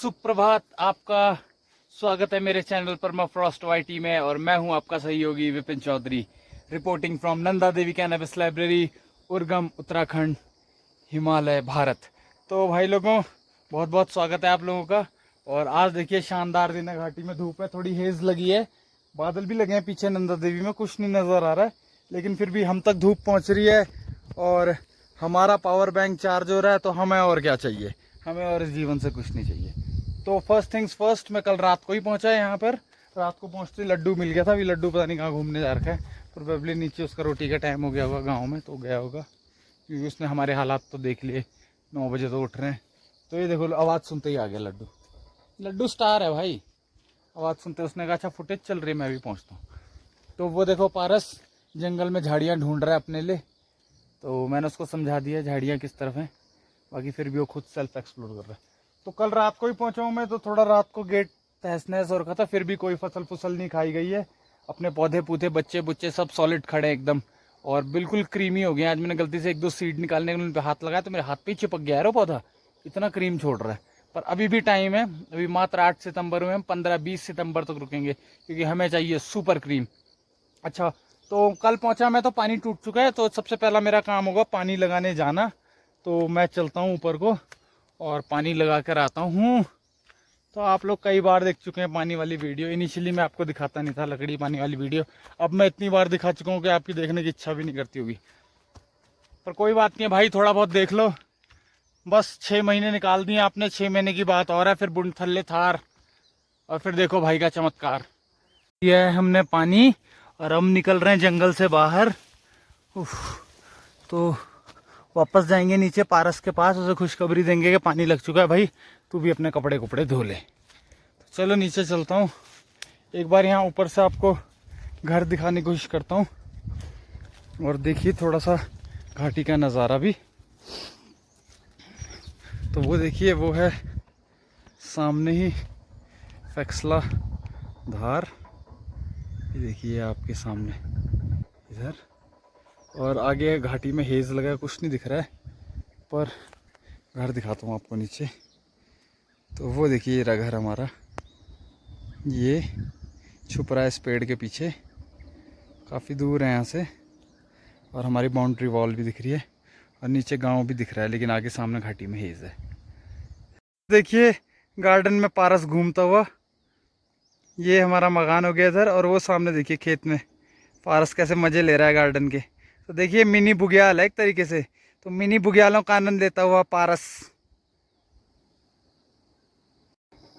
सुप्रभात, आपका स्वागत है मेरे चैनल पर फ्रॉस्ट वाईटी में। और मैं हूं आपका सहयोगी Vipin Chaudhary, reporting from Nanda Devi cannabis library, Urgam, Uttarakhand, Himalaya, Bharat. तो भाई लोगों, बहुत बहुत स्वागत है आप लोगों का। और आज देखिए शानदार दिन है, घाटी में धूप है, थोड़ी हेज लगी है, बादल भी लगे हैं पीछे नंदा देवी में, कुछ नहीं नज़र आ रहा है, लेकिन फिर भी हम तक धूप पहुंच रही है और हमारा पावर बैंक चार्ज हो रहा है। तो हमें और क्या चाहिए, हमें और इस जीवन से कुछ नहीं चाहिए। तो फर्स्ट थिंग्स फर्स्ट, मैं कल रात को ही पहुंचा है यहाँ पर। रात को पहुँचते लड्डू मिल गया था, अभी लड्डू पता नहीं कहाँ घूमने जा रखा है, प्रोबेबली नीचे उसका रोटी का टाइम हो गया होगा गाँव में, तो गया होगा, क्योंकि उसने हमारे हालात तो देख लिए। 9 बजे तो उठ रहे हैं। तो ये देखो, आवाज़ सुनते ही आ गया लड्डू। लड्डू स्टार है भाई, आवाज़ सुनते उसने कहा अच्छा फुटेज चल रही है, मैं भी पहुँचता हूँ। तो वो देखो पारस जंगल में झाड़ियाँ ढूंढ रहा है अपने लिए, तो मैंने उसको समझा दिया झाड़ियाँ किस तरफ हैं, बाकी फिर भी वो खुद सेल्फ एक्सप्लोर कर रहा है। तो कल रात को ही पहुंचा हूँ मैं, तो थोड़ा रात को गेट तहस नहस हो रखा था, फिर भी कोई फसल नहीं खाई गई है। अपने पौधे पूधे बच्चे बुच्चे सब सॉलिड खड़े हैं एकदम, और बिल्कुल क्रीमी हो गए। आज मैंने गलती से 1-2 सीड निकालने के लिए उन पर हाथ लगाया तो मेरे हाथ पे ही चिपक गया है वो पौधा, इतना क्रीम छोड़ रहा है। पर अभी भी टाइम है, अभी मात्र 8 सितंबर हुए, हम 15-20 सितंबर तक रुकेंगे, क्योंकि हमें चाहिए सुपर क्रीम। अच्छा, तो कल पहुंचा मैं तो पानी टूट चुका है, तो सबसे पहला मेरा काम होगा पानी लगाने जाना। तो मैं चलता हूँ ऊपर को और पानी लगा कर आता हूँ। तो आप लोग कई बार देख चुके हैं पानी वाली वीडियो, इनिशियली मैं आपको दिखाता नहीं था लकड़ी पानी वाली वीडियो, अब मैं इतनी बार दिखा चुका हूँ कि आपकी देखने की इच्छा भी नहीं करती होगी। पर कोई बात नहीं भाई, थोड़ा बहुत देख लो। बस 6 महीने निकाल दिए आपने, 6 महीने की बात और है, फिर बुंड थल्ले थार, और फिर देखो भाई का चमत्कार। यह है हमने पानी, और हम निकल रहे हैं जंगल से बाहर। उफ, तो वापस जाएंगे नीचे पारस के पास, उसे खुशखबरी देंगे कि पानी लग चुका है भाई, तू भी अपने कपड़े कपड़े धो ले। तो चलो नीचे चलता हूँ, एक बार यहाँ ऊपर से आपको घर दिखाने की कोशिश करता हूँ। और देखिए थोड़ा सा घाटी का नज़ारा भी, तो वो देखिए वो है सामने ही फैक्सला धार, ये देखिए आपके सामने इधर, और आगे घाटी में हेज़ लगा है, कुछ नहीं दिख रहा है, पर घर दिखाता हूँ आपको नीचे। तो वो देखिए ये घर हमारा, ये छुप रहा है इस पेड़ के पीछे, काफ़ी दूर है यहाँ से, और हमारी बाउंड्री वॉल भी दिख रही है, और नीचे गांव भी दिख रहा है, लेकिन आगे सामने घाटी में हेज़ है। देखिए गार्डन में पारस घूमता हुआ, ये हमारा मकान हो गया इधर, और वो सामने देखिए खेत में पारस कैसे मज़े ले रहा है गार्डन के। तो देखिए मिनी बुग्याल है एक तरीके से, तो मिनी बुग्यालों का आनंद लेता हुआ पारस।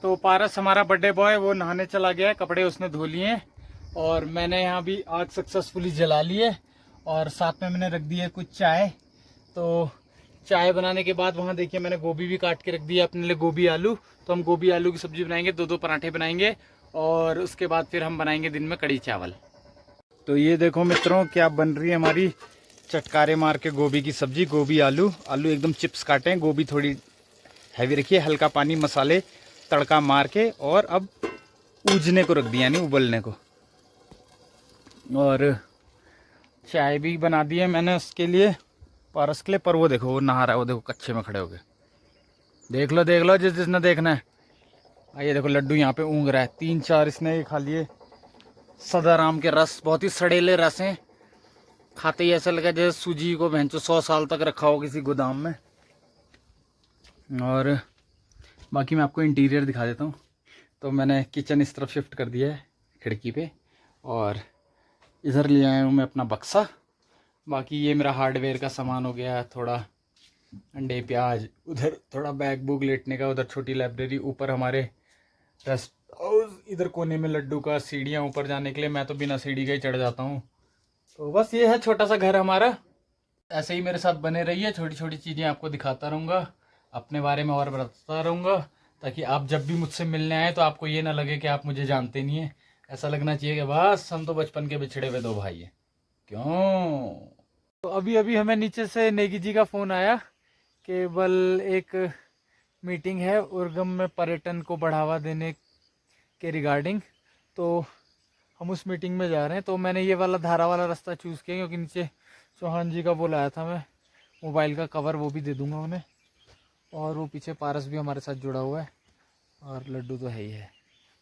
तो पारस हमारा बर्थडे बॉय, वो नहाने चला गया है, कपड़े उसने धो लिए, और मैंने यहाँ भी आग सक्सेसफुली जला ली है, और साथ में मैंने रख दी है कुछ चाय। तो चाय बनाने के बाद वहाँ देखिए मैंने गोभी भी काट के रख दी है अपने लिए, गोभी आलू। तो हम गोभी आलू की सब्जी बनाएंगे, 2-2 पराठे बनाएंगे, और उसके बाद फिर हम बनाएंगे दिन में कड़ी चावल। तो ये देखो मित्रों क्या बन रही है हमारी चटकारे मार के गोभी की सब्जी, गोभी आलू। आलू एकदम चिप्स काटे हैं, गोभी थोड़ी हैवी रखिए, हल्का पानी मसाले तड़का मार के, और अब ऊजने को रख दिया, यानी उबलने को। और चाय भी बना दी है मैंने उसके लिए, पारस के लिए। पर वो देखो वो नहा रहा है, वो देखो कच्चे में खड़े हो गए, देख लो जिसने देखना है। ये देखो लड्डू यहाँ पे ऊँग रहा है, 3-4 इसने खा लिए सदाराम के रस, बहुत ही सड़ेले रस हैं, खाते ही ऐसा लगा जैसे सूजी को भैंसो 100 साल तक रखा हो किसी गोदाम में। और बाकी मैं आपको इंटीरियर दिखा देता हूँ। तो मैंने किचन इस तरफ शिफ्ट कर दिया है खिड़की पे, और इधर ले आया हूँ मैं अपना बक्सा। बाकी ये मेरा हार्डवेयर का सामान हो गया, थोड़ा अंडे प्याज, उधर थोड़ा बैग बुक लेटने का, उधर छोटी लाइब्रेरी, ऊपर हमारे रेस्ट हाउस, इधर कोने में लड्डू का सीढ़ियाँ ऊपर जाने के लिए, मैं तो बिना सीढ़ी के ही चढ़ जाता हूँ। तो बस ये है छोटा सा घर हमारा। ऐसे ही मेरे साथ बने रहिए, छोटी छोटी चीज़ें आपको दिखाता रहूँगा, अपने बारे में और बताता रहूँगा, ताकि आप जब भी मुझसे मिलने आए तो आपको ये ना लगे कि आप मुझे जानते नहीं हैं। ऐसा लगना चाहिए कि बस हम तो बचपन के बिछड़े हुए 2 भाई हैं। क्यों? तो अभी अभी हमें नीचे से नेगी जी का फ़ोन आया, केवल एक मीटिंग है उर्गम में पर्यटन को बढ़ावा देने के रिगार्डिंग। तो हम उस मीटिंग में जा रहे हैं। तो मैंने ये वाला धारा वाला रास्ता चूज़ किया, क्योंकि नीचे चौहान जी का वो लाया था मैं, मोबाइल का कवर, वो भी दे दूंगा उन्हें। और वो पीछे पारस भी हमारे साथ जुड़ा हुआ है, और लड्डू तो है ही है।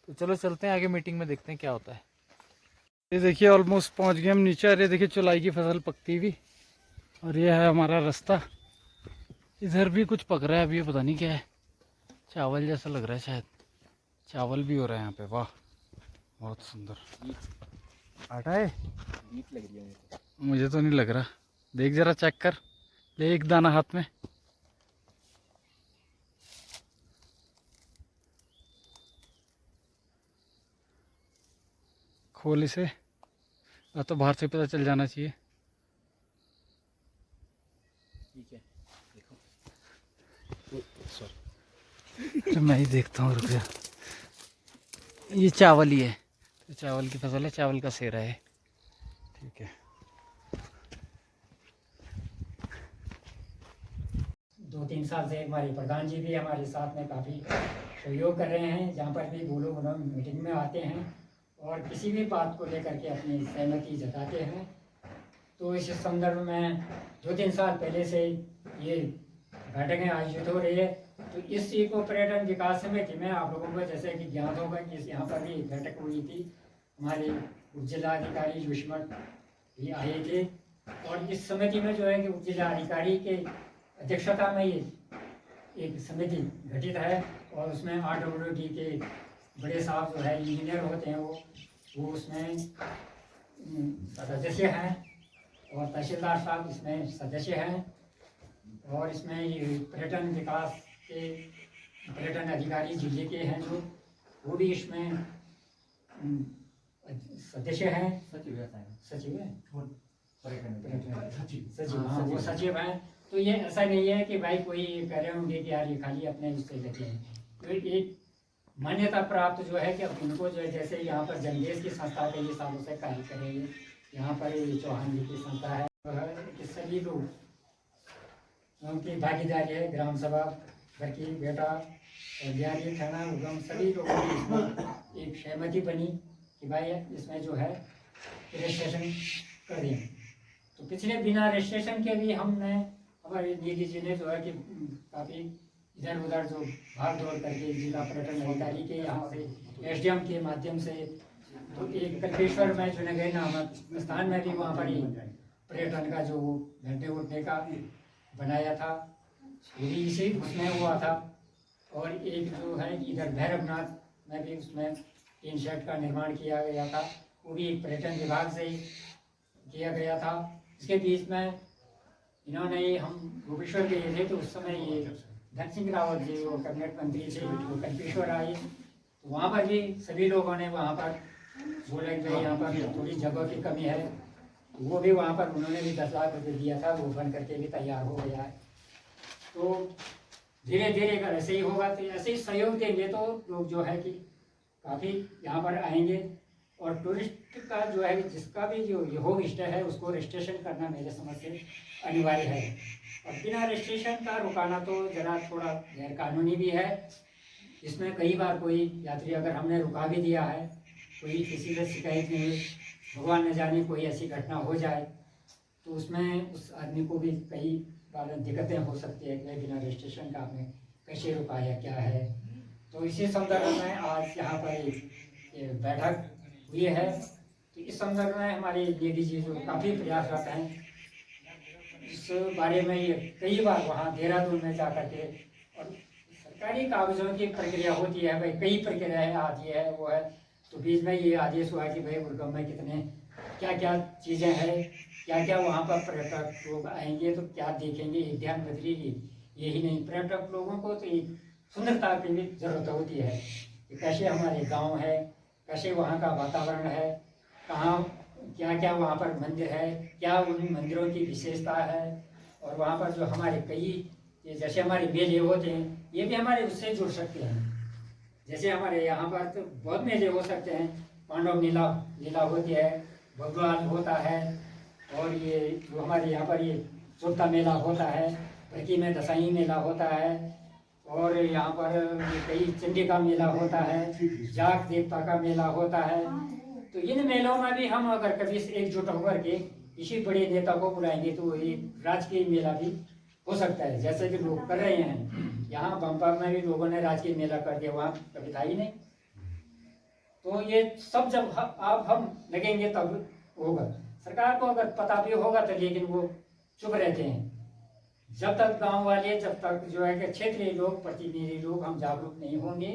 तो चलो चलते हैं आगे, मीटिंग में देखते हैं क्या होता है। ये देखिए ऑलमोस्ट पहुंच गए हम नीचे। और ये देखिए चुलाई की फसल पकती हुई, और ये है हमारा रास्ता। इधर भी कुछ पक रहा है अभी, ये पता नहीं क्या है, चावल जैसा लग रहा है शायद। चावल भी हो रहा है यहाँ पे, वाह बहुत सुंदर। आटा है, लग रही है मुझे तो नहीं लग रहा। देख जरा चेक कर, ले एक दाना हाथ में। खोल इसे, तो बाहर से पता चल जाना चाहिए। ठीक है देखो, सॉरी मैं ही देखता हूँ, रुपया। ये चावल ही है, तो चावल की फसल है, चावल का सेरा है। ठीक है। 2-3 साल से हमारे प्रधान जी भी हमारे साथ में काफ़ी सहयोग कर रहे हैं। जहाँ पर भी वो लोग मीटिंग में आते हैं और किसी भी बात को लेकर के अपनी सहमति जताते हैं। तो इस संदर्भ में 2-3 साल पहले से ये बैठकें आयोजित हो रही है। तो इस इको पर्यटन विकास समिति में आप लोगों को जैसे कि ज्ञात होगा कि यहाँ पर भी बैठक हुई थी। हमारे जिलाधिकारी युष्मत भी आए थे, और इस समिति में जो है कि उप जिलाधिकारी के अध्यक्षता में ये एक समिति गठित है, और उसमें RWD के बड़े साहब जो है इंजीनियर होते हैं, वो उसमें सदस्य हैं, और तहसीलदार साहब इसमें सदस्य हैं, और इसमें ये पर्यटन विकास के पर्यटन अधिकारी जिले के हैं जो, वो भी इसमें सदस्य हैं। सचिव है, सचिव हाँ वो सचिव हैं। तो ये ऐसा नहीं है कि भाई कोई कह रहे होंगे कि यार ये खाली अपने उससे लगे हैं। तो एक मान्यता प्राप्त जो है कि अब उनको जो है, जैसे यहाँ पर जनदेश की संस्था के ये सालों से कार्य कर रही है, यहाँ पर ये चौहान जी की संस्था है कि सभी लोग उनकी भागीदारी है। ग्राम सभा, घर की बेटा, बिहारी, थाना, उगम, सभी लोगों की इसमें एक सहमति बनी कि भाई इसमें जो है रजिस्ट्रेशन कर दें। तो पिछले बिना रजिस्ट्रेशन के भी हमने, हमारे दीदी जी ने जो है कि काफ़ी इधर उधर जो भाग दौड़ करके जिला पर्यटन अधिकारी के यहाँ से SDM के माध्यम से, तो एक कल्पेश्वर में चुनगई नामक स्थान में भी वहाँ पर ही पर्यटन का जो घंटे उठने का बनाया था, वो भी इसी उसमें हुआ था। और एक जो है इधर भैरवनाथ में भी उसमें 3 शेड का निर्माण किया गया था, वो भी पर्यटन विभाग से ही किया गया था। इसके बीच में इन्होंने, हम गोपेश्वर गए थे तो उस समय ये धन सिंह रावत जी वो कैबिनेट मंत्री थे, वो कल्पेश्वर आए, तो वहाँ पर भी सभी लोगों ने वहाँ पर बोला कि यहाँ पर थोड़ी जगह की कमी है, तो वो भी वहाँ पर उन्होंने भी 10 लाख रुपये दिया था, वो बन करके भी तैयार हो गया है। तो धीरे धीरे अगर ऐसे ही होगा तो ऐसे ही सहयोग देंगे तो लोग जो है कि काफ़ी यहाँ पर आएंगे। और टूरिस्ट का जो है जिसका भी जो होम स्टे है उसको रजिस्ट्रेशन करना मेरे समझ से अनिवार्य है, और बिना रजिस्ट्रेशन का रुकाना तो ज़रा थोड़ा गैर कानूनी भी है। इसमें कई बार कोई यात्री अगर हमने रुका भी दिया है, कोई किसी से शिकायत नहीं हुई, भगवान न जाने कोई ऐसी घटना हो जाए तो उसमें उस आदमी को भी कई बार दिक्कतें हो सकती है कि बिना रजिस्ट्रेशन का आपने कैसे रुकाया, क्या है। तो इसी संदर्भ में आज यहाँ पर एक बैठक हुई है। तो इस संदर्भ में हमारे दीदी जी जो काफ़ी प्रयासरत हैं, इस बारे में ये कई बार वहाँ देहरादून में जा कर के, और सरकारी कागजों की प्रक्रिया होती है भाई, कई प्रक्रियाएँ आती है वो है, तो बीच में ये आदेश हुआ कि भाई उर्गम में कितने क्या क्या चीज़ें हैं, क्या क्या वहाँ पर पर्यटक लोग आएंगे तो क्या देखेंगे, ध्यान बदलेगी। यही नहीं, पर्यटक लोगों को तो एक सुंदरता की भी ज़रूरत होती है कि कैसे हमारे गांव है, कैसे वहाँ का वातावरण है, कहाँ क्या क्या वहाँ पर मंदिर है, क्या उन मंदिरों की विशेषता है। और वहाँ पर जो हमारे कई जैसे हमारे मेले होते हैं, ये भी हमारे उससे जुड़ सकते हैं। जैसे हमारे यहाँ पर तो बहुत मेले हो सकते हैं, पांडव लीला होती है, भगवान होता है, और ये जो हमारे यहाँ पर ये चौथा मेला होता है, भड़की में दसाई मेला होता है, और यहाँ पर कई चंडी का मेला होता है, जाग देवता का मेला होता है। तो इन मेलों में भी हम अगर कभी एकजुट होकर के किसी बड़े नेता को बुलाएंगे तो एक राजकीय मेला भी हो सकता है, जैसे कि लोग कर रहे हैं। यहाँ बम्पा में भी लोगों ने राजकीय मेला कर दिया, वहाँ कभी था ही नहीं। तो ये सब जब आप हम लगेंगे तब होगा। सरकार को अगर पता भी होगा तो लेकिन वो चुप रहते हैं। जब तक गांव वाले, जब तक जो है कि क्षेत्रीय लोग, प्रतिनिधि लोग हम जागरूक नहीं होंगे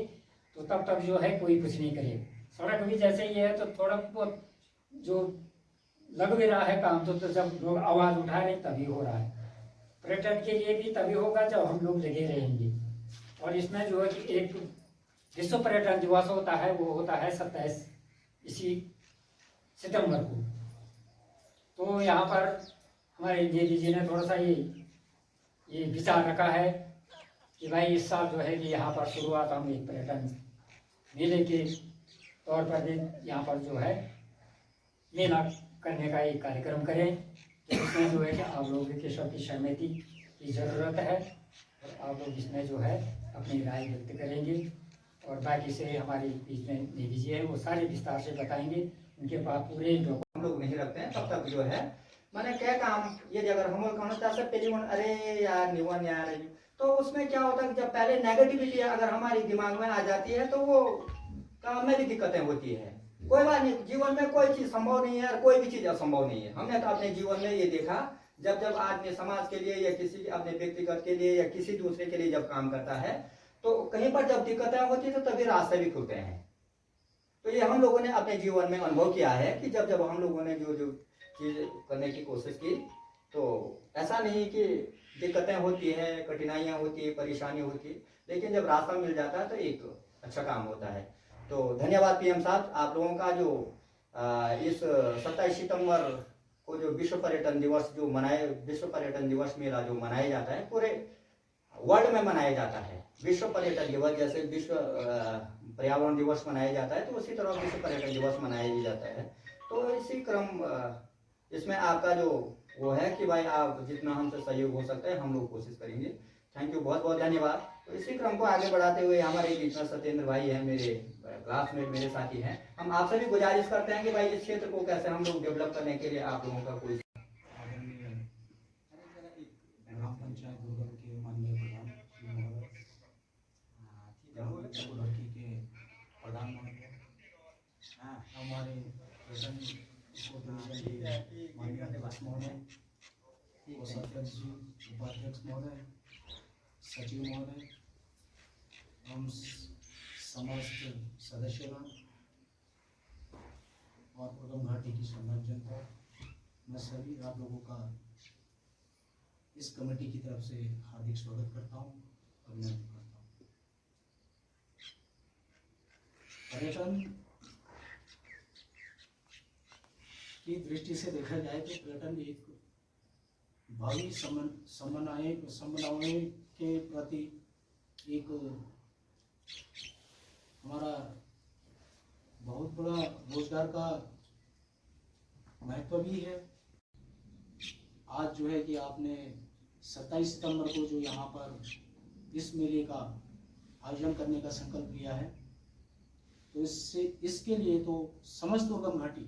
तो तब तक जो है कोई कुछ नहीं करेगा। सड़क भी जैसे ही है तो थोड़ा बहुत जो लग भी रहा है काम, तो जब लोग आवाज उठा रहे तभी हो रहा है। पर्यटन के लिए भी तभी होगा जब हम लोग लगे रहेंगे। और इसमें जो है कि एक विश्व पर्यटन दिवस होता है, वो होता है 27 इसी सितंबर को। तो यहाँ पर हमारे नेगी जी ने थोड़ा सा ये विचार रखा है कि भाई इस साल जो है कि यहाँ पर शुरुआत हम एक पर्यटन मेले के तौर पर भी यहाँ पर जो है मेला करने का एक कार्यक्रम करें। तो इसमें जो है कि आप लोगों के सबकी सहमति की ज़रूरत है और आप लोग इसमें जो है अपनी राय व्यक्त करेंगे। और बाकी से हमारे बीच में नेगी जी है, वो सारे विस्तार से बताएंगे। उनके पास पूरे हम लोग नहीं रखते हैं तब तक जो है मैंने क्या काम ये अगर हम लोग टेलीफोन अरे यार निवन यार, तो उसमें क्या होता है जब पहले नेगेटिविटी अगर हमारी दिमाग में आ जाती है तो वो काम में भी दिक्कतें होती है। कोई बात नहीं, जीवन में कोई चीज संभव नहीं है और कोई भी चीज असंभव नहीं है। हमने तो अपने जीवन में ये देखा, जब जब आदमी समाज के लिए या किसी अपने व्यक्तिगत के लिए या किसी दूसरे के लिए जब काम करता है तो कहीं पर जब दिक्कतें होती है तो तभी रास्ते भी खुलते हैं। तो ये हम लोगों ने अपने जीवन में अनुभव किया है कि जब जब हम लोगों ने जो जो चीज करने की कोशिश की तो ऐसा नहीं कि दिक्कतें होती है, कठिनाइयां होती है, परेशानी होती है, लेकिन जब रास्ता मिल जाता है तो एक अच्छा काम होता है। तो धन्यवाद पीएम साहब, आप लोगों का जो इस 27 सितंबर को जो विश्व पर्यटन दिवस जो मनाए, विश्व पर्यटन दिवस मेला जो मनाया जाता है पूरे वर्ल्ड में मनाया जाता है। विश्व पर्यटन दिवस जैसे विश्व पर्यावरण दिवस मनाया जाता है तो उसी तरह विश्व पर्यटन दिवस मनाया जाता है। तो इसी क्रम इसमें आपका जो वो है कि भाई आप जितना हमसे सहयोग हो सकता है हम लोग कोशिश करेंगे। थैंक यू, बहुत बहुत धन्यवाद। तो इसी क्रम को आगे बढ़ाते हुए हमारे बीच में सत्येंद्र भाई हैं, मेरे क्लासमेट, मेरे साथी हैं। हम आपसे भी गुजारिश करते हैं कि भाई इस क्षेत्र को कैसे हम लोग डेवलप करने के लिए आप लोगों का कोई ग्राम पंचायत दुर्गम के माननीय प्रधान लड़की के प्रधान महोदय, हमारे माननीय अध्यक्ष महोदय, कोषाध्यक्ष जी, उपाध्यक्ष महोदय, सचिव महोदय एवं समस्त सदस्यगण और उर्गम घाटी की सम्मानित जनता, मैं सभी आप लोगों का इस कमेटी की तरफ से हार्दिक स्वागत करता हूँ, अभिनंदन करता हूँ। पर्यटन की दृष्टि से देखा जाए तो पर्यटन एक भावी संभावनाओं के प्रति एक हमारा बहुत बड़ा रोजगार का महत्व भी है। आज जो है कि आपने 27 सितंबर को जो यहाँ पर इस मेले का आयोजन करने का संकल्प लिया है, तो इसके लिए तो समस्त दुर्गम घाटी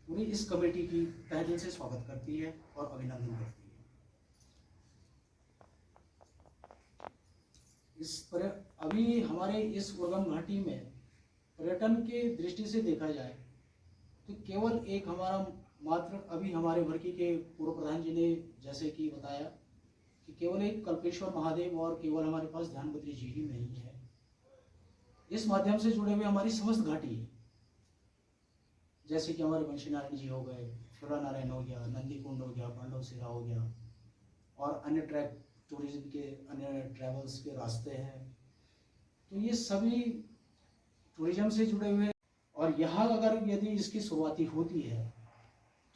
पूरी इस कमेटी की तहे दिल से स्वागत करती है और अभिनंदन करती है। अभी हमारे इस दुर्गम घाटी में पर्यटन के दृष्टि से देखा जाए तो केवल एक हमारा मात्र अभी हमारे भड़की के पूर्व प्रधान जी ने जैसे कि बताया कि केवल एक कल्पेश्वर महादेव और केवल हमारे पास ध्यान बद्री जी ही नहीं है। इस माध्यम से जुड़े हुए हमारी समस्त घाटी है, जैसे कि हमारे बंशी नारायण जी हो गए, फिरा नारायण हो गया, नंदी कुंड हो गया, पांडव सिरा हो गया और अन्य ट्रैक टूरिज्म के अन्य ट्रैवल्स के रास्ते हैं। तो ये सभी टूरिज्म से जुड़े हुए, और यहाँ अगर यदि इसकी शुरुआती होती है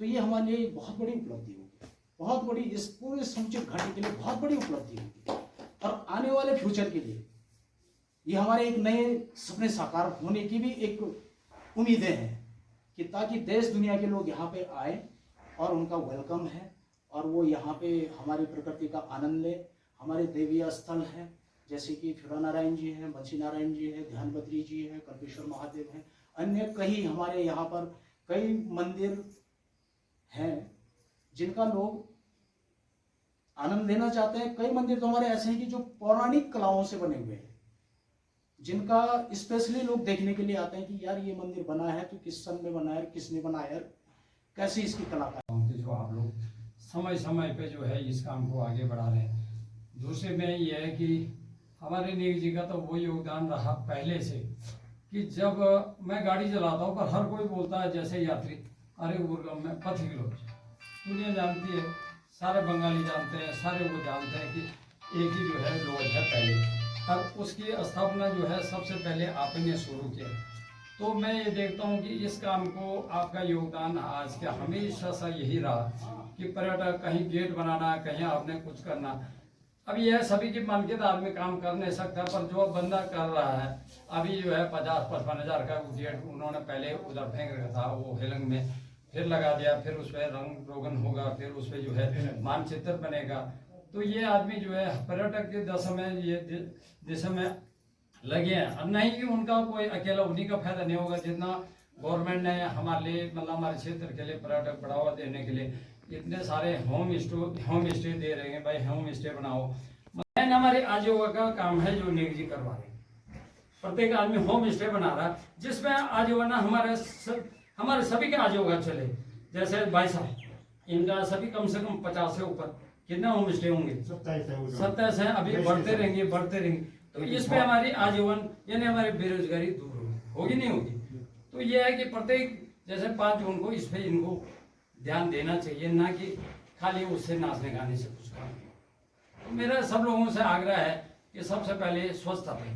तो ये हमारे लिए बहुत बड़ी उपलब्धि होगी, बहुत बड़ी, इस पूरे समुचित घाटी के लिए बहुत बड़ी उपलब्धि होगी और आने वाले फ्यूचर के लिए ये हमारे एक नए सपने साकार होने की भी एक उम्मीदें हैं कि ताकि देश दुनिया के लोग यहाँ पे आए और उनका वेलकम है और वो यहाँ पे हमारी प्रकृति का आनंद ले। हमारे देवीय स्थल हैं जैसे कि फिरा नारायण जी हैं, बंशी नारायण जी हैं, ध्यान बद्री जी हैं, कल्पेश्वर महादेव हैं, अन्य कई हमारे यहाँ पर कई मंदिर हैं जिनका लोग आनंद लेना चाहते हैं। कई मंदिर तो हमारे ऐसे हैं कि जो पौराणिक कलाओं से बने हुए हैं, जिनका स्पेशली लोग देखने के लिए आते हैं कि यार ये मंदिर बना है तो किस सन में बना है, किसने बनाया है, कैसी इसकी कलाकार। जो आप लोग समय समय पे जो है इस काम को आगे बढ़ा रहे हैं। दूसरे में ये है कि हमारे नेक जी का तो वो योगदान रहा पहले से कि जब मैं गाड़ी चलाता हूँ पर हर कोई बोलता है जैसे यात्री, अरे उर्गम में पथिक लोग, दुनिया जानती है, सारे बंगाली जानते हैं, सारे वो जानते हैं कि एक ही जो है लॉज है पहले, और उसकी स्थापना जो है सबसे पहले आपने शुरू किया। तो मैं ये देखता हूँ कि इस काम को आपका योगदान आज का हमेशा सा यही रहा कि पर्यटक कहीं गेट बनाना, कहीं आपने कुछ करना। अब यह सभी की मानकित आदमी काम कर नहीं सकता, पर जो बंदा कर रहा है अभी जो है 50-55 हज़ार का गेट उन्होंने पहले उधर फेंक रखा था वो हेलंग में, फिर लगा दिया, फिर उस पर रंग रोगन होगा, फिर उस पर जो है मानचित्र बनेगा। तो ये आदमी जो है पर्यटक के दशा में ये दिशा में लगे हैं। अब नहीं कि उनका कोई अकेला उन्हीं का फायदा नहीं होगा, जितना गवर्नमेंट ने हमारे लिए मतलब हमारे क्षेत्र के लिए पर्यटक बढ़ावा देने के लिए इतने सारे होम स्टे दे रहे हैं। भाई होम स्टे बनाओ, मैन हमारे आजीविका का काम है जो नेक जी करवा रहे हैं। प्रत्येक आदमी होम स्टे बना रहा है जिसमें आजीविका हमारे सभी के आजीविका चले। जैसे भाई साहब इनका सभी कम से कम 50 से ऊपर कितना होम स्टे होंगे, 27 है, अभी बढ़ते रहेंगे। तो इसमें हमारी आजीवन यानी हमारी बेरोजगारी दूर होगी नहीं होगी। तो ये है कि प्रत्येक जैसे 5 जून को इस पे इनको ध्यान देना चाहिए, ना कि खाली उससे नाचने गाने से कुछ काम। तो मेरा सब लोगों से आग्रह है कि सबसे पहले स्वच्छता पे,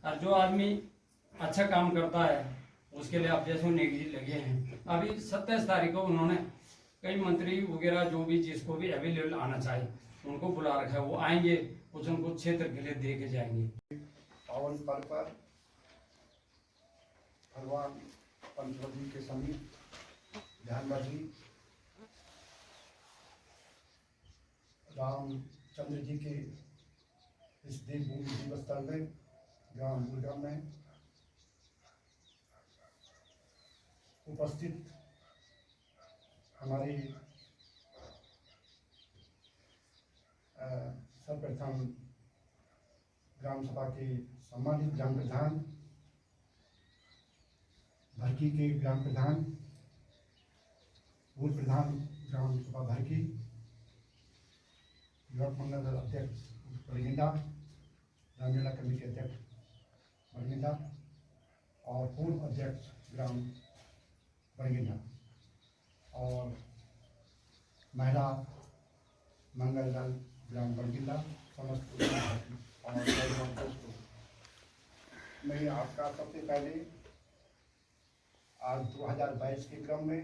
और जो आदमी अच्छा काम करता है उसके लिए आप जैसे नेक जी लगे हैं। अभी 27 तारीख को उन्होंने कई मंत्री वगैरह जो भी जिसको भी अवेलेबल आना चाहिए उनको बुला रखा है, वो आएंगे, कुछ उनको क्षेत्र के लिए दे के जाएंगे। पावन पर्व पर भगवान पंचवटी के समीप ध्यानबद्री रामचंद्र जी के इस देवभूमि दिवस स्थल में ग्राम दुर्गम में उपस्थित हमारे सर्वप्रथम ग्राम सभा के सम्मानित ग्राम प्रधान, भरकी के ग्राम प्रधान, पूर्व प्रधान ग्राम सभा भरकी, युवक मंडल अध्यक्ष बरगिंडा, ग्राम जिला कमेटी अध्यक्ष बरगिंडा और पूर्व अध्यक्ष ग्राम बरगिंडा और महिला मंगल दल ग्राम बरगिंडा समस्त और दोस्तों, मैं आपका सबसे पहले आज 2022 के क्रम में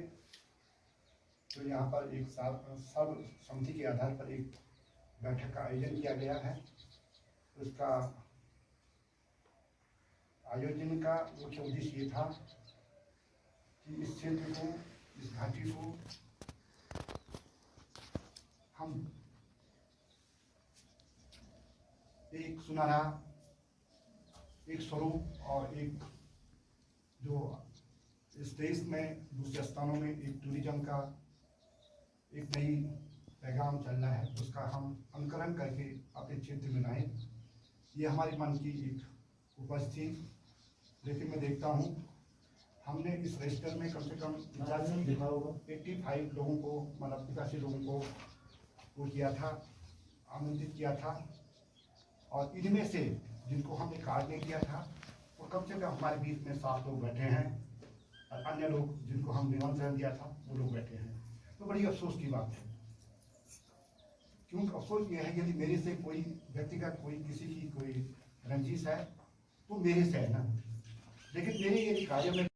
तो यहाँ पर एक सर्व समिति के आधार पर एक बैठक का आयोजन किया गया है। उसका आयोजन का मुख्य उद्देश्य ये था कि इस क्षेत्र को, इस घाटी को हम एक सुनहरा, एक स्वरूप और एक जो इस देश में दूसरे स्थानों में एक टूरिज्म का एक नई पैगाम चल रहा है, उसका हम अनुकरण करके अपने क्षेत्र में लाएं। ये हमारे मन की एक उपज थी। लेकिन मैं देखता हूँ हमने इस रजिस्टर में कम से कम 85 लोगों को, मतलब 85 लोगों को वो किया था, आमंत्रित किया था। और इनमें से जिनको हमने कार्ड नहीं किया था वो कम से कम हमारे बीच में 7 लोग बैठे हैं और अन्य लोग जिनको हम निमंत्रण दिया था वो लोग बैठे हैं। तो बड़ी अफसोस की बात है, क्योंकि अफसोस ये है यदि मेरे से कोई व्यक्तिगत कोई किसी की कोई रंजिश है तो मेरे से है ना, लेकिन मेरे ये कार्य में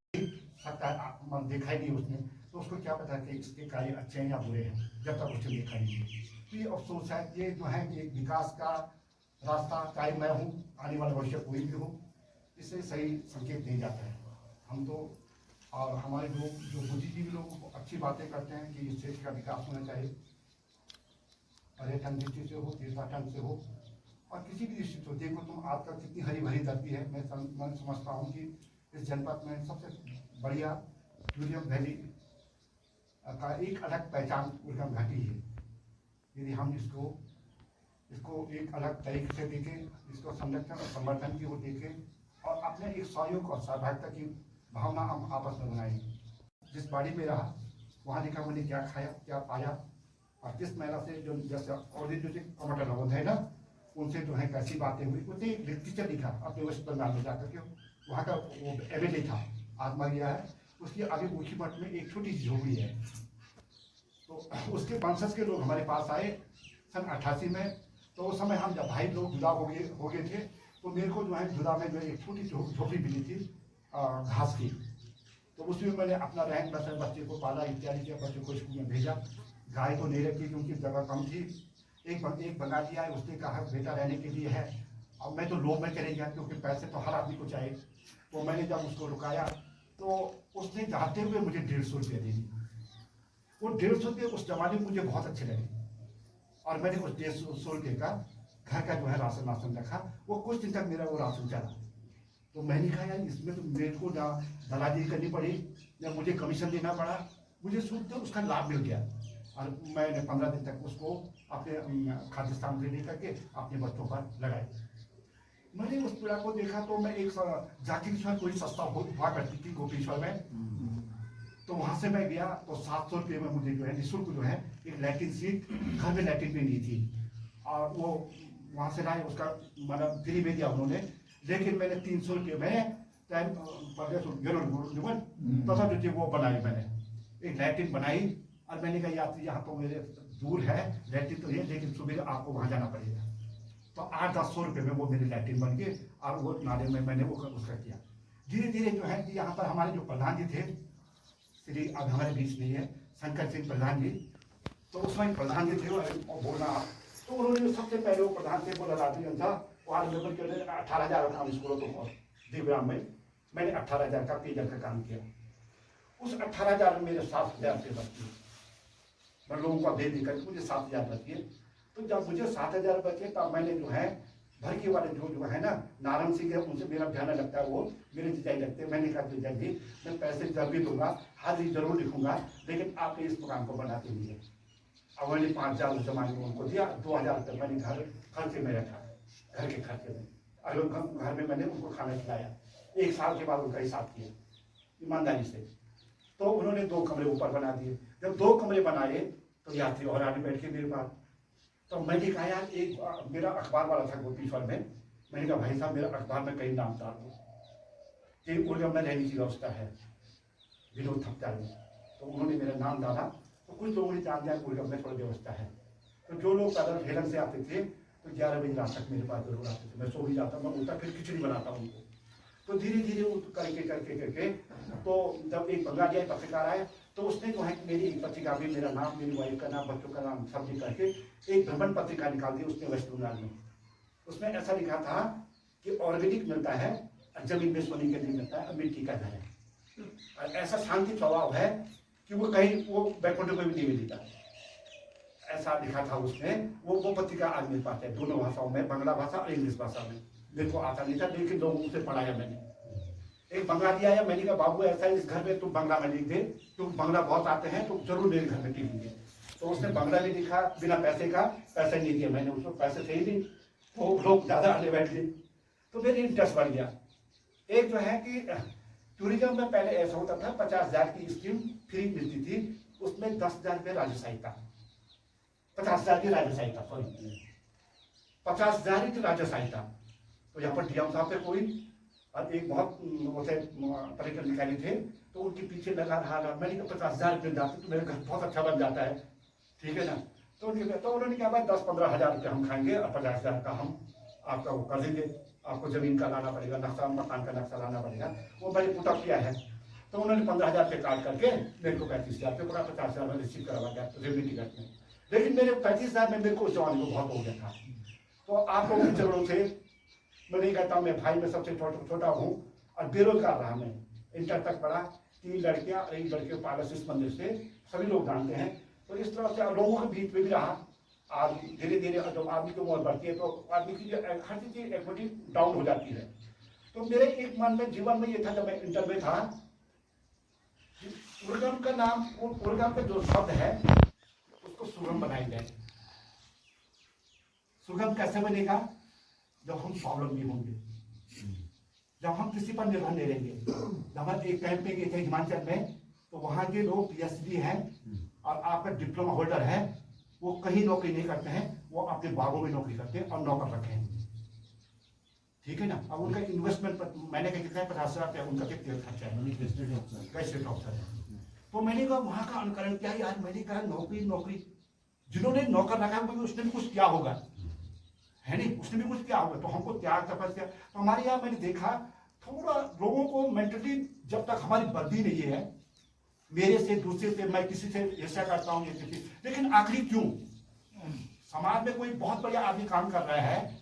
सकता देखा ही नहीं उसने, तो उसको क्या पता कि इसके कार्य अच्छे हैं या बुरे हैं जब तक उसने देखा नहीं। तो ये अफसोस है। ये जो है एक विकास का रास्ता, चाहे मैं हूँ, आने वाला भविष्य कोई भी हो, इससे सही संकेत नहीं जाता है। हम तो और हमारे लोग जो बुद्धिजीवी लोग अच्छी बातें करते हैं कि इस क्षेत्र का विकास होना चाहिए, पर्यटन दृष्टि से हो, तीर्थाटन से हो और किसी भी दृष्टि से। देखो तुम आज तक कितनी हरी भरी धरती है। मैं समझता हूँ कि इस जनपद में सबसे बढ़िया टूरिज्म वैली का एक अलग पहचान उर्गम घाटी है। यदि हम इसको इसको एक अलग तरीके से देखें, इसको संरक्षण और संवर्धन की ओर देखें और अपने एक सहयोग और सहभागिता की भावना हम आपस में बनाएंगे। जिस बाड़ी में रहा वहाँ देखा मैंने क्या खाया क्या पाया, और जिस महिला से जो जैसे और जो कमटर होता है ना, उनसे जो है कैसी बातें हुई, उसने एक लिटरेचर लिखा अपने वेस्ट बंगाल में जाकर के। वहाँ का वो MLA था, आत्मा गया है, उसकी आगे ऊँची मठ में एक छोटी सी झोपड़ी है। तो उसके वंशज के लोग हमारे पास आए सन 88 में। तो उस समय हम जब भाई लोग जुदा हो गए थे, तो मेरे को जो है जुदा में जो एक छोटी झोपड़ी मिली थी घास की। तो उसमें मैंने अपना रहन बसर बच्चे को पाला इत्यादि किया, बच्चे को स्कूल में भेजा। गाय को नहीं रखी क्योंकि जगह कम थी। एक बंगाली आए, उसने कहा बेटा रहने के लिए है। अब मैं तो लोभ में चले गया क्योंकि पैसे तो हर आदमी को चाहिए। तो मैंने जब उसको रुकाया तो उसने जाते हुए मुझे 150 रुपये दे दी। वो 150 रुपये उस जमाने में मुझे बहुत अच्छे लगे और मैंने उस 150 रुपये का घर का जो है राशन रखा। वो कुछ दिन तक मेरा वो राशन चला। तो मैंने कहा यार इसमें तो मेरे को ना दलाली करनी पड़ी, या मुझे कमीशन देना पड़ा, मुझे शुद्ध उसका लाभ मिल गया। और मैंने 15 दिन तक उसको अपने खाद्य सामग्री लेकर के अपने बच्चों पर लगाई। मैंने उस पीड़ा को देखा तो मैं एक जाकिर कोई सस्ता हुआ करती थी गोपीश्वर में, तो वहाँ से मैं गया तो 700 रुपये में मुझे जो है निःशुल्क जो है एक लैट्रिन सीट, घर में लैट्रिन भी नहीं थी, और वो वहाँ से लाए, उसका मतलब फ्री में दिया उन्होंने। लेकिन मैंने 300 रुपये में टाइम तथा जो वो बनाई, मैंने एक लैट्रिन बनाई। और मैंने कहा यात्री यहाँ तो मेरे दूर है लैट्रिन तो है, लेकिन सुबह आपको वहाँ जाना पड़ेगा। तो 800-1000 रुपये में वो मेरी लैट्रिन बन गई और वो नाले में मैंने वो उसका किया। धीरे धीरे जो है कि यहाँ पर हमारे जो प्रधान जी थे, श्री अब हमारे बीच नहीं है, शंकर सिंह प्रधान जी, तो उसमें प्रधान जी थे और बोलना, तो उन्होंने सबसे पहले वो प्रधान थे, बोला राजू था वहाँ लेवल के 18,000 काम स्कूलों को देवग्राम में मैंने 18,000 का पेयजल का काम किया। उस 18,000 में मेरे 7,000 रुपये बचते, मैं लोगों को दे देकर मुझे 7,000 बचे। तो जब मुझे 7,000 बचे तब मैंने जो है भरकी वाले जो है ना नारायण सिंह है, उनसे मेरा ध्यान लगता है, वो मेरे जिजाई लगते हैं। मैंने कहा जिजाई जी मैं पैसे जब भी दूंगा, हाजिरी जरूर लिखूंगा, लेकिन आप इस मकान को बना के दीजिए। अब मैंने 5,000 उस जमाने में उनको दिया, 2,000 रुपये मैंने खर्चे में रखा, घर के खर्चे में। और घर में मैंने उनको खाना खिलाया। 1 साल के बाद उनका हिसाब किया ईमानदारी से। तो उन्होंने 2 कमरे ऊपर बना दिए। जब 2 कमरे बनाए तो यात्री और आगे बैठ के मेरे पास, तो मैंने कहा यार एक मेरा अखबार वाला था गोपीश्वर में, मैंने कहा भाई साहब मेरा अखबार में कहीं नाम डाल दो कि उर्गम में रहने की व्यवस्था है विनोद थपचार में। तो उन्होंने मेरा नाम डाला, तो कुछ लोगों ने जान दिया उर्गम में थोड़ी व्यवस्था है। तो जो लोग पैदल हेलन से आते थे तो 11 बजे रात तक मेरे पास जरूर आते थे। मैं सो ही जाता, मैं उठता फिर खिचड़ी बनाता उनको। तो धीरे धीरे करके तो जब एक बंगाली पत्रकार आए तो उसने जो है मेरी एक पत्रिका भी, मेरा नाम, मेरी वाइफ का नाम, बच्चों का नाम सब लिख करके एक भ्रमण पत्रिका निकाल दी उसने वेस्ट बंगाल में। उसमें ऐसा लिखा था कि ऑर्गेनिक मिलता है, जमीन में सोने के लिए मिलता है, मिट्टी का घर है, और ऐसा शांति स्वभाव है कि वो कहीं वो बैकुंठ में भी नहीं मिलता। ऐसा लिखा था उसमें। वो पत्रिका आज मेरे पास है, दोनों भाषाओं में, बांग्ला भाषा और इंग्लिश भाषा में। मेरे को आता नहीं था, लेकिन लोगों से पढ़ाया मैंने। एक बंगाली आया, मैंने कहा बाबू ऐसा है इस घर में तुम बांग्ला में लिख दे, तुम बांग्ला बहुत आते हैं तो जरूर मेरे घर में लिखेंगे। तो उसने बांग्ला में लिखा बिना पैसे का, पैसे नहीं दिया मैंने उसको, पैसे थे ही नहीं, वो लोग ज्यादा आने बैठ गए। तो मेरी इंटरेस्ट बढ़ गया। एक जो है कि टूरिज्म में पहले ऐसा होता था 50,000 की स्कीम फ्री मिलती थी, उसमें 10,000 रुपये राज्य सहायता, 50,000 की राज्य सहायता, सॉरी 50,000 की राज्य सहायता। तो यहाँ पर डीएम साहब थे कोई, और एक बहुत उसे पर्यटन अधिकारी थे, तो उनके पीछे लगा रहा। मैंने कहा 50,000 रुपये जाते तो मेरा घर बहुत अच्छा बन जाता है, ठीक है ना। तो उन्होंने कहा भाई 10-15 हज़ार रुपये हम खाएंगे और 50,000 का हम आपका वो कर देंगे, आपको जमीन का लाना पड़ेगा, नक्शा मकान का नक्शा लाना पड़ेगा। वो मैंने पुटअप किया है। तो उन्होंने 15,000 रुपये काट करके मेरे को 35,000 रुपये पूरा 50,000 में रिसीव करवा दिया रेलवे टिकट में। लेकिन मेरे 35,000 में मेरे को उस जवान को बहुत हो गया था। तो आप लोगों के चरणों से मैं नहीं कहता हूँ, मैं भाई में सबसे छोटा हूँ और बेरोजगार रहा। मैं इंटर तक पढ़ा, 3 लड़कियाँ और 1 लड़के पालस इस मंदिर से, सभी लोग जानते हैं। तो इस तरह से लोगों के बीच में भी रहा। आज धीरे धीरे जब आदमी की उम्र बढ़ती है तो आदमी की हर चीज़ की एक्टिविटी डाउन हो जाती है। तो मेरे एक मन में जीवन में ये था, जब मैं इंटर में था, उर्गम का नाम, उर्गम का जो शब्द है उसको सुगम बनाई जाए। सुगम कैसे बनेगा? जब हम स्वावलंबी होंगे, जब हम किसी पर निर्भर नहीं रहेंगे। जब हम एक टाइम पे गए थे हिमाचल में, तो वहां के लोग पीएचडी हैं और आपका डिप्लोमा होल्डर है, वो कहीं नौकरी नहीं करते हैं, वो अपने बागों में नौकरी करते हैं और नौकर रखे हैं। ठीक है ना? अब उनका इन्वेस्टमेंट पर मैंने कहा कितना 50,000 रुपया उनका तेल खर्चा है, गैजेट ऑफिसर है। तो मैंने कहा वहां का अनुकरण किया यार, मैंने कहा नौकरी जिन्होंने नौकर रखा है उसने भी कुछ किया होगा, है नहीं? उसने भी कुछ किया होगा। तो हमको त्याग तपस्या, तो हमारे यहाँ मैंने देखा थोड़ा लोगों को मेंटली, जब तक हमारी वर्दी नहीं है, मेरे से दूसरे से मैं किसी से ऐसा करता हूँ, लेकिन आखिरी क्यों? समाज में कोई बहुत बढ़िया आदमी काम कर रहा है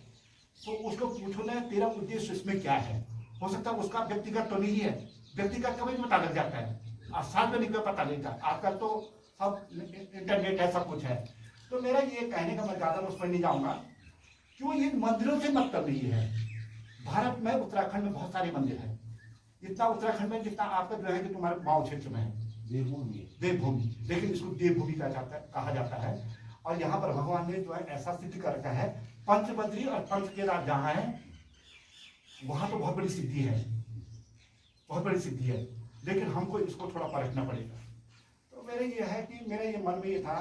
तो उसको पूछो ना तेरा उद्देश्य इसमें क्या है। हो सकता है उसका व्यक्तिगत तो नहीं है, व्यक्तिगत का भी पता लग जाता है, और सार्वजनिक का पता नहीं था। आजकल तो सब इंटरनेट है, सब कुछ है। तो मेरा ये कहने का, मैं ज्यादा उसमें नहीं जाऊंगा, क्यों ये मंदिरों से मतलब नहीं है। भारत में उत्तराखंड में बहुत सारे मंदिर है, इतना उत्तराखंड में जितना आपका जो है कि तुम्हारे गाँव क्षेत्र में है देवभूमि, लेकिन इसको देवभूमि कहा जाता है। और यहाँ पर भगवान ने जो है ऐसा सिद्ध कर रखा है, पंचबद्री और पंच केदार जहाँ है वहां तो बहुत बड़ी सिद्धि है, बहुत बड़ी सिद्धि है, लेकिन हमको इसको थोड़ा परखना पड़ेगा। तो मेरे ये है कि मेरे ये मन में ये था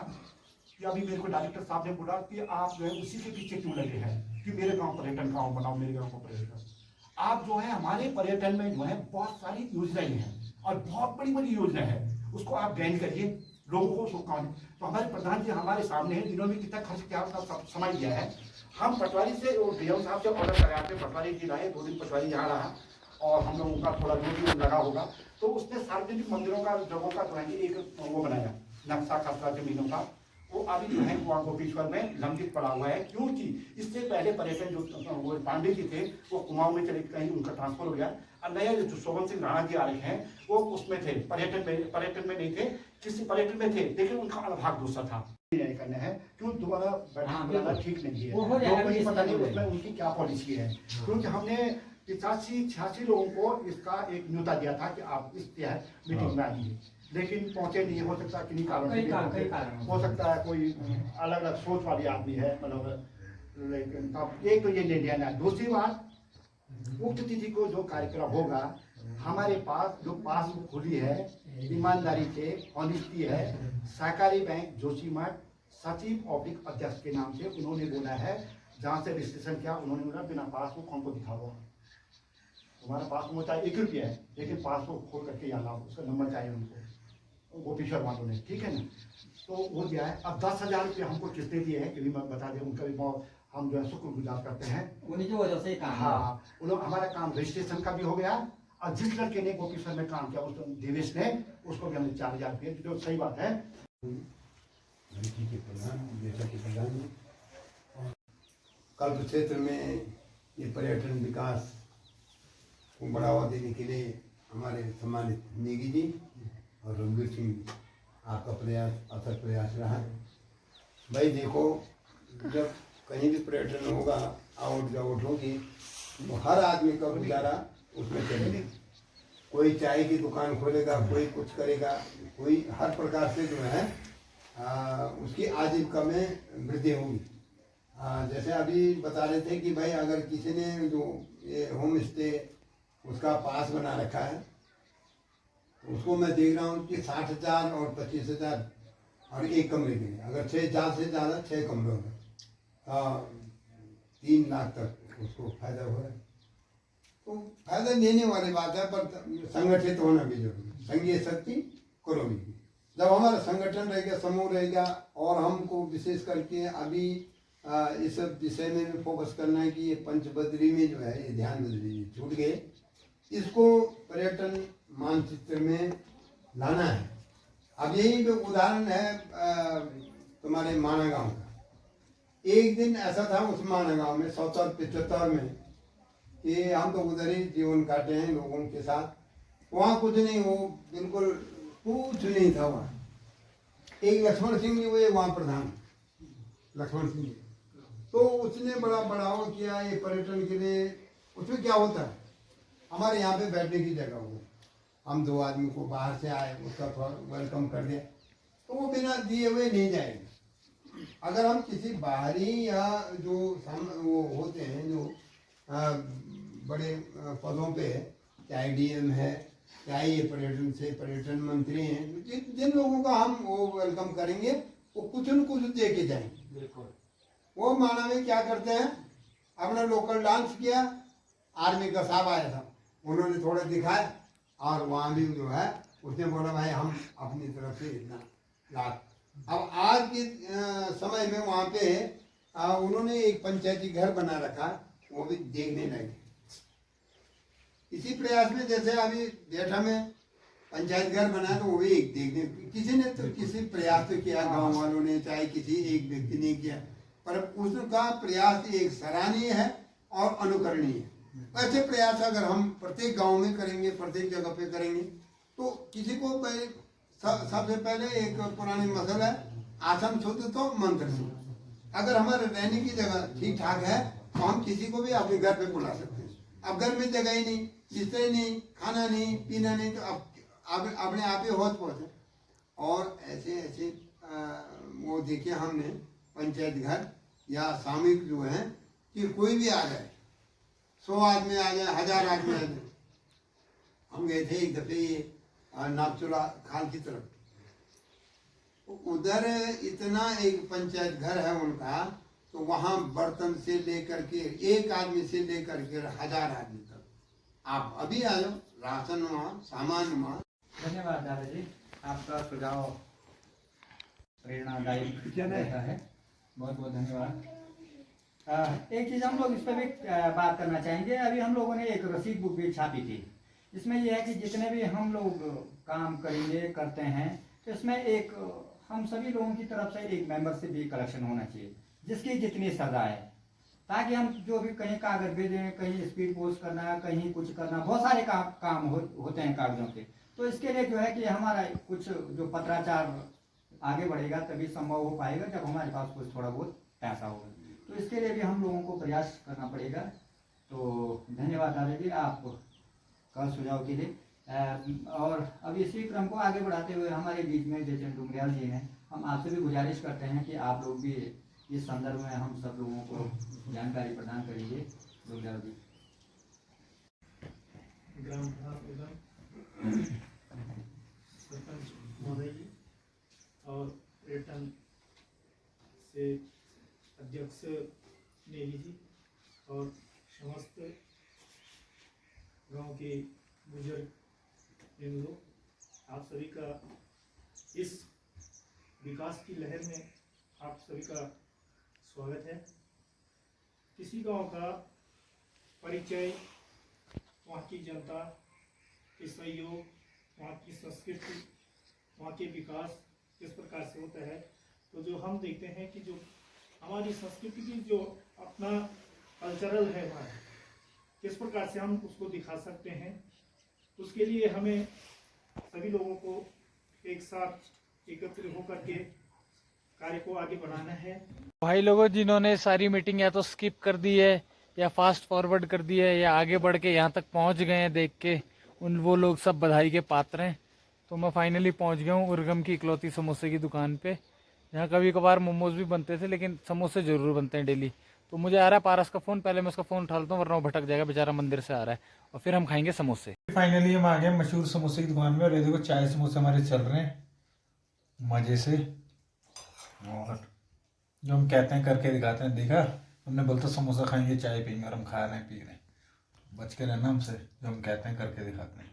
कि अभी मेरे को डायरेक्टर साहब ने बोला कि आप जो है उसी के पीछे क्यों लगे हैं कि मेरे गांव पर्यटन गांव बनाओ, मेरे गांव को पर्यटन। आप जो है हमारे पर्यटन में जो है बहुत सारी योजनाएं हैं और बहुत बड़ी बड़ी योजना है, उसको आप ज्ञान करिए, लोगों को शुभकामनाएं। तो हमारे प्रधान जी हमारे सामने हैं, जिन्होंने कितना खर्च किया उसका समय दिया है। हम पटवारी से और डीएम साहब से ऑर्डर कराए थे, पटवारी जी लाए, 2 दिन पटवारी यहाँ रहा और हम लोगों का थोड़ा जो भी लगा होगा, तो उसने सार्वजनिक मंदिरों का जगहों का जो है एक वो बनाया नक्शा खसरा जमीनों का, वो अभी जो है वहाँ गोपेश्वर में लंबित पड़ा हुआ है। क्योंकि इससे पहले पर्यटन जो वो पांडे जी थे वो कुमाऊं में चले, कहीं उनका ट्रांसफर हो गया, और नया जो शोभन सिंह राणा जी आ रहे हैं वो उसमें थे, पर्यटन में नहीं थे, किसी पर्यटन में थे, लेकिन उनका अनुभाग दूसरा था। नहीं करना है क्यों दोबारा बैठना ठीक नहीं है, लोगों को पता नहीं उसमें उनकी क्या पॉलिसी है। क्योंकि हमने 85-86 लोगों को इसका एक न्योता दिया था कि आप इस मीटिंग में आइए, लेकिन पहुंचे नहीं। हो सकता किन्हीं कारण से, हो सकता है कोई अलग अलग सोच वाली आदमी है, मतलब। लेकिन तब एक तो ये ले लिया ना। दूसरी बात, उक्त तिथि को जो कार्यक्रम होगा, हमारे पास जो पासबुक खुली है, ईमानदारी से ऑनेस्टी है, सहकारी बैंक जोशीमठ सचिव ऑफिस अध्यक्ष के नाम से उन्होंने बोला है, जहाँ से रजिस्ट्रेशन किया उन्होंने बोला बिना पासबुक हमको दिखाओ, तुम्हारा पासबुक चाहे 1 रुपया है, लेकिन पासबुक खोल करके यहाँ लाओ, उसका नंबर चाहिए उनको, गोपेश्वर वालों ने, ठीक है ना। तो वो दिया है। अब 10,000 रुपये हमको किसने दिए हैं कि भी मैं बता दें, उनका भी बहुत हम जो है शुक्रगुजार करते हैं, उन्हीं की वजह से काम। हाँ, उन्होंने हमारा काम रजिस्ट्रेशन का भी हो गया, और जिस लड़के ने गोपेश्वर में काम किया उस देवेश ने, उसको भी हमने 4,000 रुपये, जो सही बात है। कल्प क्षेत्र में ये पर्यटन विकास को बढ़ावा देने के लिए हमारे सम्मानित नेगी जी और रणवीर सिंह, आपका प्रयास अथक प्रयास रहा। भाई देखो, जब कहीं भी पर्यटन होगा, आउट जाउट होगी, तो हर आदमी का गुजारा उसमें चलेगा। कोई चाय की दुकान खोलेगा, कोई कुछ करेगा, कोई हर प्रकार से जो है उसकी आजीविका में वृद्धि होगी। जैसे अभी बता रहे थे कि भाई अगर किसी ने जो ये होम स्टे उसका पास बना रखा है, तो उसको मैं देख रहा हूँ कि 60,000 और 25,000 और एक कमरे के लिए, अगर 6,000 से ज़्यादा 6 कमरों में 3 लाख तक उसको फायदा हो रहा है। तो फायदा लेने वाली बात है, पर संगठित होना भी जरूरी। संघीय शक्ति करोगी। जब हमारा संगठन रहेगा, समूह रहेगा, और हमको विशेष करके अभी इस विषय में भी फोकस करना है कि ये पंचबद्री में जो है ये ध्यान छूट गए, इसको पर्यटन मानचित्र में लाना है। अब यही जो उदाहरण है तुम्हारे माना गांव का, एक दिन ऐसा था उस माना गांव में 77-75 में कि हम तो उधर ही जीवन काटे हैं लोगों के साथ, वहाँ कुछ नहीं, वो बिल्कुल कुछ नहीं था वहाँ। एक लक्ष्मण सिंह जी हुए वहाँ प्रधान, लक्ष्मण सिंह जी, तो उसने बड़ा बढ़ावा किया ये पर्यटन के लिए। उसमें क्या होता है, हमारे यहाँ पे बैठने की जगह हो, हम 2 आदमी को बाहर से आए, उसका थोड़ा वेलकम कर दिया, तो वो बिना दिए हुए नहीं जाएंगे। अगर हम किसी बाहरी या जो वो होते हैं जो बड़े पदों पे, चाहे डीएम है, चाहे ये पर्यटन मंत्री हैं, जिन लोगों का हम वो वेलकम करेंगे वो कुछ न कुछ दे के जाएंगे। बिल्कुल। वो माना में क्या करते हैं, अपना लोकल डांस किया, आर्मी का साहब आया था, उन्होंने थोड़ा दिखाया, और वहाँ भी जो है उसने बोला भाई हम अपनी तरफ से इतना लाख। अब आज के समय में वहाँ पे उन्होंने एक पंचायती घर बना रखा, वो भी देखने लगे। इसी प्रयास में जैसे अभी जेठा में पंचायत घर बना तो वो भी एक देखने, किसी ने तो किसी प्रयास तो किया, गांव वालों ने, चाहे किसी एक व्यक्ति ने किया, पर उसका प्रयास एक सराहनीय है और अनुकरणीय है। ऐसे प्रयास अगर हम प्रत्येक गांव में करेंगे, प्रत्येक जगह पे करेंगे, तो किसी को सबसे पहले एक पुरानी मसल है, आसन शुद्ध तो मंत्र शुद्ध। अगर हमारे रहने की जगह ठीक ठाक है तो हम किसी को भी अपने घर पे बुला सकते हैं। अब घर में जगह ही नहीं, बिस्तर नहीं, खाना नहीं, पीना नहीं, तो अब अपने आप ही होश पहुँचे। और ऐसे ऐसे वो देखिए हमने पंचायत घर या सामूहिक जो है कि कोई भी आ जाए, 100 आदमी आ जाए, 1000 आदमी आ जाए। हम गए थे एक दफे ये नागचूला खाल की तरफ, उधर इतना एक पंचायत घर है उनका, तो वहाँ बर्तन से लेकर के एक आदमी से लेकर के 1000 आदमी तक। आप अभी आ जाओ, राशन वहाँ, सामान वहाँ। धन्यवाद दादाजी, आपका सुझाव प्रेरणादायी रहता है, बहुत बहुत धन्यवाद। एक चीज़ हम लोग इस पर भी बात करना चाहेंगे। अभी हम लोगों ने एक रसीद बुक भी छापी थी, इसमें यह है कि जितने भी हम लोग काम करेंगे करते हैं, तो इसमें एक हम सभी लोगों की तरफ से एक मेंबरशिप भी कलेक्शन होना चाहिए, जिसकी जितनी सजा है, ताकि हम जो भी कहीं कागज भेजें, कहीं स्पीड पोस्ट करना, कहीं कुछ करना, बहुत सारे काम होते हैं कागजों के। तो इसके लिए जो है कि हमारा कुछ जो पत्राचार आगे बढ़ेगा तभी संभव हो पाएगा, जब हमारे पास कुछ थोड़ा बहुत पैसा होगा। तो इसके लिए भी हम लोगों को प्रयास करना पड़ेगा। तो धन्यवाद दादाजी आपका सुझाव के लिए। और अब इसी क्रम को आगे बढ़ाते हुए हमारे बीच में जैसे डुमरियाल जी हैं, हम आपसे भी गुजारिश करते हैं कि आप लोग भी इस संदर्भ में हम सब लोगों को जानकारी प्रदान करिए। डुमरियाल जी। ग्राम प्रधान सरपंच महोदय जी और पर्यटन से अध्यक्ष नेगी जी और समस्त गांव के बुजुर्ग लोग, आप सभी का इस विकास की लहर में आप सभी का स्वागत है। किसी गांव का परिचय वहाँ की जनता के सहयोग, वहाँ की संस्कृति, वहाँ के विकास किस प्रकार से होता है, तो जो हम देखते हैं कि जो हमारी संस्कृति की जो अपना कल्चरल है वहाँ किस प्रकार से हम उसको दिखा सकते हैं, उसके लिए हमें सभी लोगों को एक साथ एकत्र होकर के कार्य को आगे बढ़ाना है। भाई लोगों, जिन्होंने सारी मीटिंग या तो स्किप कर दी है या फास्ट फॉरवर्ड कर दी है या आगे बढ़ के यहाँ तक पहुँच गए हैं देख के, वो लोग सब बधाई के पात्र हैं। तो मैं फाइनली पहुँच गया हूँ उर्गम की इकलौती समोसे की दुकान पे, जहाँ कभी कभार मोमोज भी बनते थे लेकिन समोसे ज़रूर बनते हैं डेली। तो मुझे आ रहा है पारस का फ़ोन, पहले मैं उसका फ़ोन उठा लेता हूँ वरना वो भटक जाएगा, बेचारा मंदिर से आ रहा है, और फिर हम खाएंगे समोसे। फाइनली हम आ गए मशहूर समोसे की दुकान में, और ये देखो चाय समोसे हमारे चल रहे हैं मज़े से, और जो हम कहते हैं करके दिखाते हैं। देखा हमने बोलते समोसा खाएंगे चाय पियेंगे, और हम खा रहे हैं पी रहे हैं। बच के रहना हमसे, जो हम कहते हैं करके दिखाते हैं।